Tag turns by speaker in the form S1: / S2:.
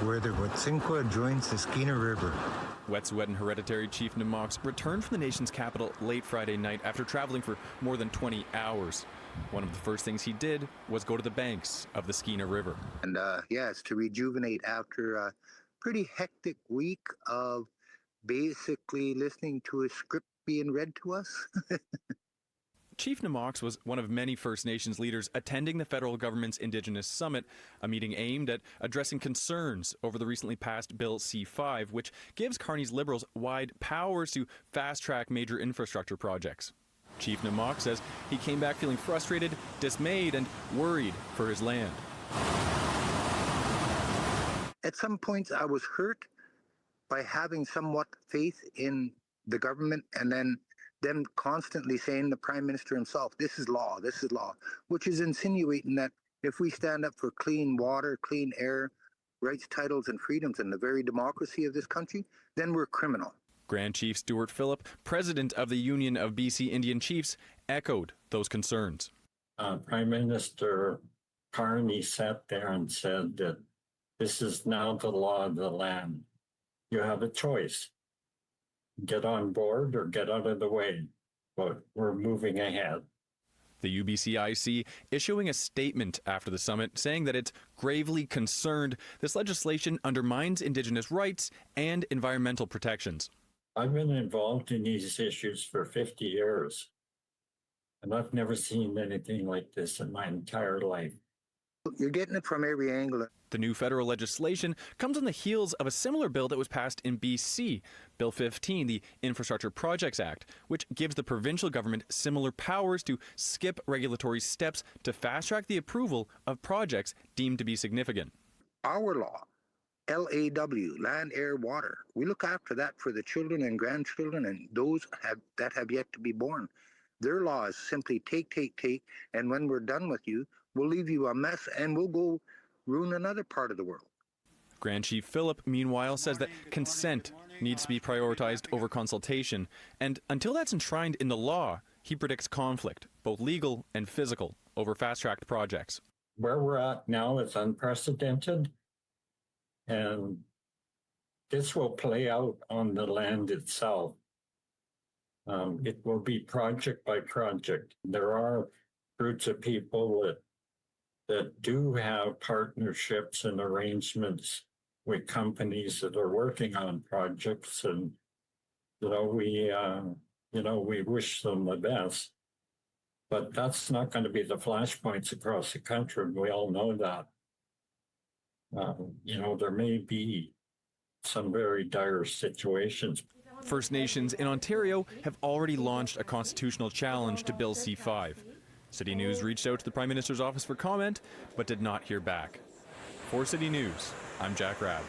S1: where the Wet'suwet'en joins the Skeena River.
S2: Wet'suwet'en Hereditary Chief Na'moks returned from the nation's capital late Friday night after traveling for more than 20 hours. One of the first things he did was go to the banks of the Skeena River.
S1: And it's to rejuvenate after a pretty hectic week of basically listening to a script being read to us.
S2: Chief Na'moks was one of many First Nations leaders attending the federal government's Indigenous Summit, a meeting aimed at addressing concerns over the recently passed Bill C-5, which gives Carney's Liberals wide powers to fast-track major infrastructure projects. Chief Na'moks says he came back feeling frustrated, dismayed, and worried for his land.
S1: At some points, I was hurt by having somewhat faith in the government and then them constantly saying, the Prime Minister himself, this is law, which is insinuating that if we stand up for clean water, clean air, rights, titles, and freedoms, and the very democracy of this country, then we're criminal.
S2: Grand Chief Stuart Phillip, president of the Union of BC Indian Chiefs, echoed those concerns.
S3: Prime Minister Carney sat there and said that this is now the law of the land. You have a choice. Get on board or get out of the way. But we're moving ahead.
S2: The UBCIC issuing a statement after the summit saying that it's gravely concerned this legislation undermines Indigenous rights and environmental protections.
S3: I've been involved in these issues for 50 years, and I've never seen anything like this in my entire life.
S1: You're getting it from every angle.
S2: The new federal legislation comes on the heels of a similar bill that was passed in BC, Bill 15, the Infrastructure Projects Act, which gives the provincial government similar powers to skip regulatory steps to fast-track the approval of projects deemed to be significant.
S1: Our law, LAW, land, air, water, we look after that for the children and grandchildren and those that have yet to be born. Their law is simply take, and when we're done with you, we'll leave you a mess and we'll go ruin another part of the world.
S2: Grand Chief Phillip, meanwhile, says that consent needs to be prioritized over consultation, and until that's enshrined in the law, he predicts conflict, both legal and physical, over fast-tracked projects.
S3: Where we're at now is unprecedented, and this will play out on the land itself. It will be project by project. There are groups of people that do have partnerships and arrangements with companies that are working on projects, and we wish them the best. But that's not going to be the flashpoints across the country. We all know that. There may be some very dire situations.
S2: First Nations in Ontario have already launched a constitutional challenge to Bill C-5. City News reached out to the Prime Minister's office for comment, but did not hear back. For City News, I'm Jack Rabb.